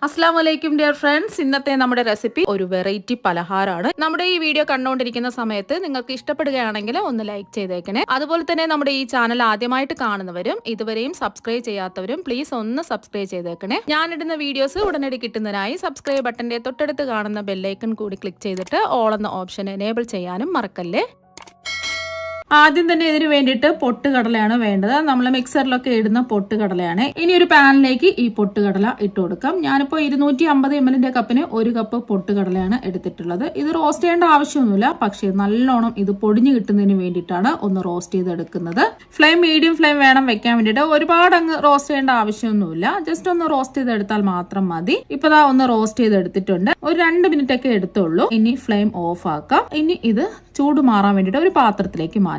അസ്സലാമലൈക്കും dear friends. ഇന്നത്തെ നമ്മുടെ റെസിപ്പി ഒരു വെറൈറ്റി പലഹാരമാണ്. നമ്മുടെ ഈ വീഡിയോ കണ്ടുകൊണ്ടിരിക്കുന്ന സമയത്ത് നിങ്ങൾക്ക് ഇഷ്ടപ്പെടുകയാണെങ്കിൽ ഒന്ന് ലൈക്ക് ചെയ്തേക്കണേ. അതുപോലെ തന്നെ നമ്മുടെ ഈ ചാനൽ ആദ്യമായിട്ട് കാണുന്നവരും ഇതുവരെയും സബ്സ്ക്രൈബ് ചെയ്യാത്തവരും പ്ലീസ് ഒന്ന് സബ്സ്ക്രൈബ് ചെയ്തേക്കണേ. ഞാനിടുന്ന വീഡിയോസ് ഉടനടി കിട്ടുന്നതിനായി സബ്സ്ക്രൈബ് ബട്ടന്റെ തൊട്ടടുത്ത് കാണുന്ന ബെല്ലൈക്കൺ കൂടി ക്ലിക്ക് ചെയ്തിട്ട് ഓൾ എന്ന ഓപ്ഷൻ എനേബിൾ ചെയ്യാനും മറക്കല്ലേ. ആദ്യം തന്നെ ഇതിന് വേണ്ടിയിട്ട് പൊട്ടുകടലയാണ് വേണ്ടത്. നമ്മൾ മിക്സറിലൊക്കെ ഇടുന്ന പൊട്ടുകടലയാണ്. ഇനി ഒരു പാനിലേക്ക് ഈ പൊട്ടുകടല ഇട്ട് കൊടുക്കാം. ഞാനിപ്പോൾ 250 ml കപ്പിന് 1 കപ്പ് പൊട്ടുകടലയാണ് എടുത്തിട്ടുള്ളത്. ഇത് റോസ്റ്റ് ചെയ്യേണ്ട ആവശ്യമൊന്നുമില്ല, പക്ഷേ നല്ലോണം ഇത് പൊടിഞ്ഞു കിട്ടുന്നതിന് വേണ്ടിയിട്ടാണ് ഒന്ന് റോസ്റ്റ് ചെയ്തെടുക്കുന്നത്. ഫ്ലെയിം മീഡിയം ഫ്ലെയിം വേണം വെക്കാൻ വേണ്ടിയിട്ട്. ഒരുപാട് അങ്ങ് റോസ്റ്റ് ചെയ്യേണ്ട ആവശ്യമൊന്നുമില്ല, ജസ്റ്റ് ഒന്ന് റോസ്റ്റ് ചെയ്തെടുത്താൽ മാത്രം മതി. ഇപ്പൊ ദാ ഒന്ന് റോസ്റ്റ് ചെയ്തെടുത്തിട്ടുണ്ട്. ഒരു 2 മിനിറ്റ് ഒക്കെ എടുത്തുള്ളൂ. ഇനി ഫ്ലെയിം ഓഫ് ആക്കാം. ഇനി ഇത് ചൂട് മാറാൻ വേണ്ടിയിട്ട് ഒരു പാത്രത്തിലേക്ക് മാറ്റാം.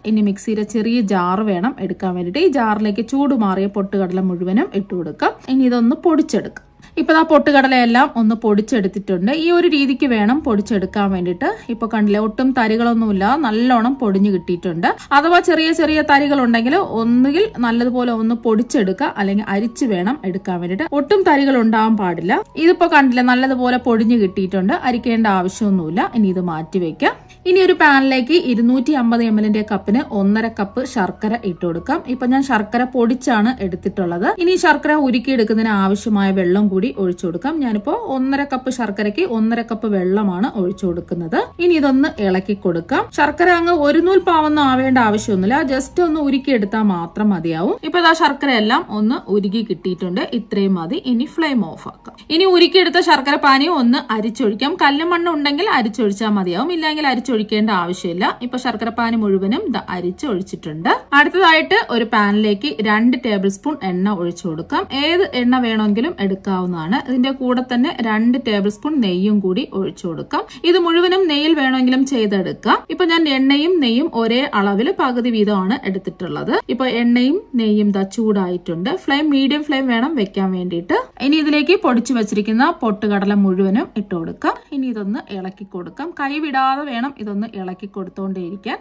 ഇനി മിക്സിയിലെ ചെറിയ ജാർ വേണം എടുക്കാൻ വേണ്ടിയിട്ട്. ഈ ജാറിലേക്ക് ചൂട് മാറിയ പൊട്ടുകടല മുഴുവനും ഇട്ട് കൊടുക്കാം. ഇനി ഇതൊന്ന് പൊടിച്ചെടുക്കാം. ഇപ്പൊ ആ പൊട്ടുകടലയെല്ലാം ഒന്ന് പൊടിച്ചെടുത്തിട്ടുണ്ട്. ഈ ഒരു രീതിക്ക് വേണം പൊടിച്ചെടുക്കാൻ വേണ്ടിയിട്ട്. ഇപ്പൊ കണ്ടില്ലേ, ഒട്ടും തരികളൊന്നുമില്ല, നല്ലോണം പൊടിഞ്ഞു കിട്ടിയിട്ടുണ്ട്. അഥവാ ചെറിയ ചെറിയ തരികൾ ഉണ്ടെങ്കിൽ ഒന്നുകിൽ നല്ലതുപോലെ ഒന്ന് പൊടിച്ചെടുക്കുക, അല്ലെങ്കിൽ അരിച്ച് വേണം എടുക്കാൻ വേണ്ടിയിട്ട്. ഒട്ടും തരികൾ ഉണ്ടാവാൻ പാടില്ല. ഇതിപ്പോ കണ്ടില്ലേ, നല്ലതുപോലെ പൊടിഞ്ഞു കിട്ടിയിട്ടുണ്ട്. അരിക്കേണ്ട ആവശ്യമൊന്നുമില്ല. ഇനി ഇത് മാറ്റി വെക്കാം. ഇനി ഒരു പാനിലേക്ക് 250 ml കപ്പിന് 1.5 കപ്പ് ശർക്കര ഇട്ട് കൊടുക്കാം. ഇപ്പൊ ഞാൻ ശർക്കര പൊടിച്ചാണ് എടുത്തിട്ടുള്ളത്. ഇനി ശർക്കര ഉരുക്കിയെടുക്കുന്നതിന് ആവശ്യമായ വെള്ളം കൂടി ഒഴിച്ചു കൊടുക്കാം. ഞാനിപ്പോ 1.5 കപ്പ് ശർക്കരയ്ക്ക് 1.5 കപ്പ് വെള്ളമാണ് ഒഴിച്ചു കൊടുക്കുന്നത്. ഇനി ഇതൊന്ന് ഇളക്കി കൊടുക്കാം. ശർക്കര അങ്ങ് ഒരു നൂൽ പാവൊന്നും ആവേണ്ട ആവശ്യമൊന്നുമില്ല, ജസ്റ്റ് ഒന്ന് ഉരുക്കിയെടുത്താൽ മാത്രം മതിയാവും. ഇപ്പൊ ഇതാ ശർക്കര എല്ലാം ഒന്ന് ഉരുക്കി കിട്ടിയിട്ടുണ്ട്. ഇത്രയും മതി. ഇനി ഫ്ലെയിം ഓഫ് ആക്കാം. ഇനി ഉരുക്കിയെടുത്ത ശർക്കര പാനി ഒന്ന് അരിച്ചൊഴിക്കാം. കല്ലും മണ്ണും ഉണ്ടെങ്കിൽ അരിച്ചൊഴിച്ചാൽ മതിയാവും, ഇല്ലെങ്കിൽ ഒഴിക്കേണ്ട ആവശ്യമില്ല. ഇപ്പൊ ശർക്കരപ്പാനി മുഴുവനും അരിച്ചൊഴിച്ചിട്ടുണ്ട്. അടുത്തതായിട്ട് ഒരു പാനിലേക്ക് 2 ടേബിൾ സ്പൂൺ എണ്ണ ഒഴിച്ചു കൊടുക്കാം. ഏത് എണ്ണ വേണമെങ്കിലും എടുക്കാവുന്നതാണ്. ഇതിന്റെ കൂടെ തന്നെ 2 ടേബിൾ സ്പൂൺ നെയ്യും കൂടി ഒഴിച്ചു കൊടുക്കാം. ഇത് മുഴുവനും നെയ്യിൽ വേണമെങ്കിലും ചെയ്തെടുക്കാം. ഇപ്പൊ ഞാൻ എണ്ണയും നെയ്യും ഒരേ അളവിൽ പകുതി വീതമാണ് എടുത്തിട്ടുള്ളത്. ഇപ്പൊ എണ്ണയും നെയ്യും ചൂടായിട്ടുണ്ട്. ഫ്ലെയിം മീഡിയം ഫ്ലെയിം വേണം വെക്കാൻ വേണ്ടിയിട്ട്. ഇനി ഇതിലേക്ക് പൊടിച്ചു വെച്ചിരിക്കുന്ന പൊട്ടുകടല മുഴുവനും ഇട്ട് കൊടുക്കാം. ഇനി ഇതൊന്ന് ഇളക്കി കൊടുക്കാം. കൈ വിടാതെ വേണം ഇതൊന്ന് ഇളക്കി കൊടുത്തോണ്ടേയിരിക്കാൻ.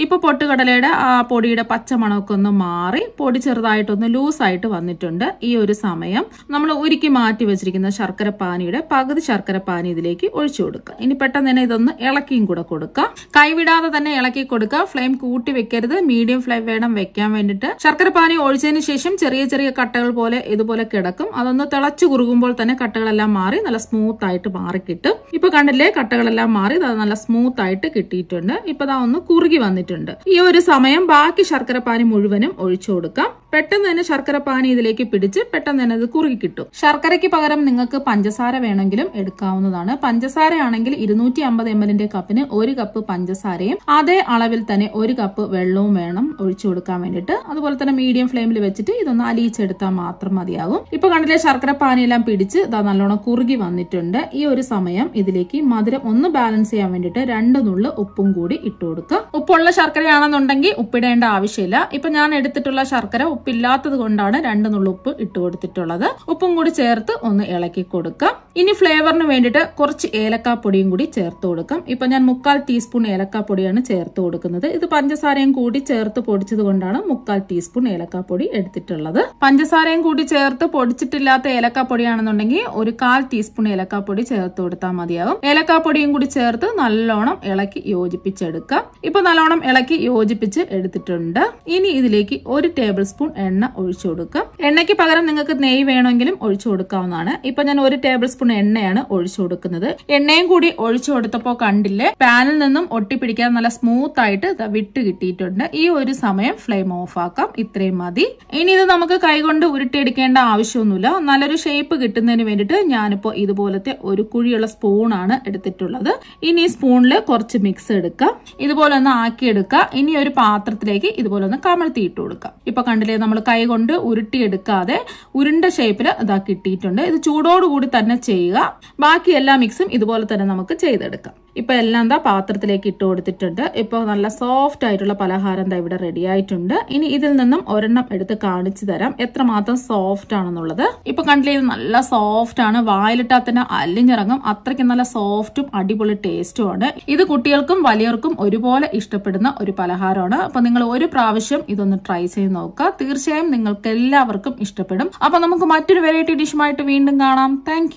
ഇപ്പൊ പൊട്ടുകടലയുടെ ആ പൊടിയുടെ പച്ചമണമൊക്കെ ഒന്ന് മാറി പൊടി ചെറുതായിട്ടൊന്ന് ലൂസായിട്ട് വന്നിട്ടുണ്ട്. ഈ ഒരു സമയം നമ്മൾ ഉരുക്കി മാറ്റി വെച്ചിരിക്കുന്ന ശർക്കരപ്പാനിയുടെ പകുതി ശർക്കരപ്പാനി ഇതിലേക്ക് ഒഴിച്ചു കൊടുക്കുക. ഇനി പെട്ടെന്ന് തന്നെ ഇതൊന്ന് ഇളക്കിയും കൂടെ കൊടുക്കുക. കൈവിടാതെ തന്നെ ഇളക്കി കൊടുക്കുക. ഫ്ലെയിം കൂട്ടി വെക്കരുത്, മീഡിയം ഫ്ലെയിം വേണം വെക്കാൻ വേണ്ടിയിട്ട്. ശർക്കരപ്പാനി ഒഴിച്ചതിന് ശേഷം ചെറിയ ചെറിയ കട്ടകൾ പോലെ ഇതുപോലെ കിടക്കും. അതൊന്ന് തിളച്ചു കുറുകുമ്പോൾ തന്നെ കട്ടകളെല്ലാം മാറി നല്ല സ്മൂത്ത് ആയിട്ട് മാറി കിട്ടും. ഇപ്പൊ കണ്ടില്ലേ, കട്ടകളെല്ലാം മാറി നല്ല സ്മൂത്ത് ആയിട്ട് കിട്ടിയിട്ടുണ്ട്. ഇപ്പൊ ഒന്ന് കുറുകി വന്നിട്ടുണ്ട്. ഈ ഒരു സമയം ബാക്കി ശർക്കരപ്പാനി മുഴുവനും ഒഴിച്ചു കൊടുക്കാം. പെട്ടെന്ന് തന്നെ ശർക്കരപ്പാനി ഇതിലേക്ക് പിടിച്ച് പെട്ടെന്ന് തന്നെ ഇത് കുറുകി കിട്ടും. ശർക്കരയ്ക്ക് പകരം നിങ്ങൾക്ക് പഞ്ചസാര വേണമെങ്കിലും എടുക്കാവുന്നതാണ്. പഞ്ചസാര ആണെങ്കിൽ 250 ml കപ്പിന് 1 കപ്പ് പഞ്ചസാരയും അതേ അളവിൽ തന്നെ 1 കപ്പ് വെള്ളവും വേണം ഒഴിച്ചു കൊടുക്കാൻ വേണ്ടിയിട്ട്. അതുപോലെ തന്നെ മീഡിയം ഫ്ലെയിമിൽ വെച്ചിട്ട് ഇതൊന്ന് അലിയിച്ചെടുത്താൽ മാത്രം മതിയാകും. ഇപ്പൊ കണ്ടില്ലേ, ശർക്കരപ്പാനി എല്ലാം പിടിച്ച് നല്ലോണം കുറുകി വന്നിട്ടുണ്ട്. ഈ ഒരു സമയം ഇതിലേക്ക് മധുരം ഒന്ന് ബാലൻസ് ചെയ്യാൻ വേണ്ടിയിട്ട് 2 നുള്ള് ഉപ്പും കൂടി ഇട്ട് കൊടുക്കുക. ഉപ്പുള്ള ശർക്കരയാണെന്നുണ്ടെങ്കിൽ ഉപ്പിടേണ്ട ആവശ്യമില്ല. ഇപ്പൊ ഞാൻ എടുത്തിട്ടുള്ള ശർക്കര ഉപ്പില്ലാത്തത് കൊണ്ടാണ് 2 നുള്ളു ഉപ്പ് ഇട്ട് കൊടുത്തിട്ടുള്ളത്. ഉപ്പും കൂടി ചേർത്ത് ഒന്ന് ഇളക്കി കൊടുക്കാം. ഇനി ഫ്ലേവറിന് വേണ്ടിയിട്ട് കുറച്ച് ഏലക്കാപ്പൊടിയും കൂടി ചേർത്ത് കൊടുക്കാം. ഇപ്പൊ ഞാൻ 1/4 ടീസ്പൂൺ ഏലക്കാപ്പൊടിയാണ് ചേർത്ത് കൊടുക്കുന്നത്. ഇത് പഞ്ചസാരയും കൂടി ചേർത്ത് പൊടിച്ചത് കൊണ്ടാണ് 1/4 ടീസ്പൂൺ ഏലക്കാപ്പൊടി എടുത്തിട്ടുള്ളത്. പഞ്ചസാരയും കൂടി ചേർത്ത് പൊടിച്ചിട്ടില്ലാത്ത ഏലക്കാപ്പൊടിയാണെന്നുണ്ടെങ്കിൽ 1/4 ടീസ്പൂൺ ഏലക്കാപ്പൊടി ചേർത്ത് കൊടുത്താൽ മതിയാകും. ഏലക്കാപ്പൊടിയും കൂടി ചേർത്ത് നല്ലോണം ഇളക്കി യോജിപ്പിച്ചെടുക്കാം. ഇപ്പൊ നല്ലോണം ഇളക്കി യോജിപ്പിച്ച് എടുത്തിട്ടുണ്ട്. ഇനി ഇതിലേക്ക് 1 ടേബിൾ സ്പൂൺ എണ്ണ ഒഴിച്ചു കൊടുക്കാം. എണ്ണയ്ക്ക് പകരം നിങ്ങൾക്ക് നെയ്യ് വേണമെങ്കിലും ഒഴിച്ചു കൊടുക്കാവുന്നതാണ്. ഇപ്പൊ ഞാൻ 1 ടേബിൾ സ്പൂൺ എണ്ണയാണ് ഒഴിച്ചു കൊടുക്കുന്നത്. എണ്ണയും കൂടി ഒഴിച്ചു കൊടുത്തപ്പോ കണ്ടില്ലേ, പാനിൽ നിന്നും ഒട്ടിപ്പിടിക്കാൻ നല്ല സ്മൂത്ത് ആയിട്ട് വിട്ട് കിട്ടിയിട്ടുണ്ട്. ഈ ഒരു സമയം ഫ്ലെയിം ഓഫ് ആക്കാം. ഇത്രയും മതി. ഇനി ഇത് നമുക്ക് കൈകൊണ്ട് ഉരുട്ടിയെടുക്കേണ്ട ആവശ്യമൊന്നുമില്ല. നല്ലൊരു ഷേപ്പ് കിട്ടുന്നതിന് വേണ്ടിയിട്ട് ഞാനിപ്പോ ഇതുപോലത്തെ ഒരു കുഴിയുള്ള സ്പൂണാണ് എടുത്തിട്ടുള്ളത്. ഇനി ഈ സ്പൂണിൽ കുറച്ച് മിക്സ് എടുക്കാം. ഇതുപോലെ ഒന്ന് ആക്കിയെടുക്കുക. ഇനി ഒരു പാത്രത്തിലേക്ക് ഇതുപോലെ ഒന്ന് കമഴ്ത്തിയിട്ട് കൊടുക്കാം. ഇപ്പൊ കണ്ടില്ലേ, നമ്മൾ കൈ കൊണ്ട് ഉരുട്ടിയെടുക്കാതെ ഉരുണ്ട ഷേപ്പിൽ കിട്ടിയിട്ടുണ്ട്. ഇത് ചൂടോടുകൂടി തന്നെ ചെയ്യുക. ബാക്കി എല്ലാ മിക്സും ഇതുപോലെ തന്നെ നമുക്ക് ചെയ്തെടുക്കാം. ഇപ്പൊ എല്ലാം എന്താ പാത്രത്തിലേക്ക് ഇട്ട് കൊടുത്തിട്ടുണ്ട്. ഇപ്പൊ നല്ല സോഫ്റ്റ് ആയിട്ടുള്ള പലഹാരം എന്താ ഇവിടെ റെഡി ആയിട്ടുണ്ട്. ഇനി ഇതിൽ നിന്നും ഒരെണ്ണം എടുത്ത് കാണിച്ചു തരാം എത്രമാത്രം സോഫ്റ്റ് ആണെന്നുള്ളത്. ഇപ്പൊ കണ്ടില്ലേ, ഇത് നല്ല സോഫ്റ്റ് ആണ്. വായിലിട്ടാൽ തന്നെ അലിഞ്ഞിറങ്ങും. അത്രയ്ക്ക് നല്ല സോഫ്റ്റും അടിപൊളി ടേസ്റ്റും ആണ്. ഇത് കുട്ടികൾക്കും വലിയവർക്കും ഒരുപോലെ ഇഷ്ടപ്പെടുന്ന ഒരു പലഹാരമാണ്. അപ്പൊ നിങ്ങൾ ഒരു പ്രാവശ്യം ഇതൊന്ന് ട്രൈ ചെയ്ത് നോക്കുക. തീർച്ചയായും നിങ്ങൾക്ക് എല്ലാവർക്കും ഇഷ്ടപ്പെടും. അപ്പൊ നമുക്ക് മറ്റൊരു വെറൈറ്റി ഡിഷുമായിട്ട് വീണ്ടും കാണാം. താങ്ക്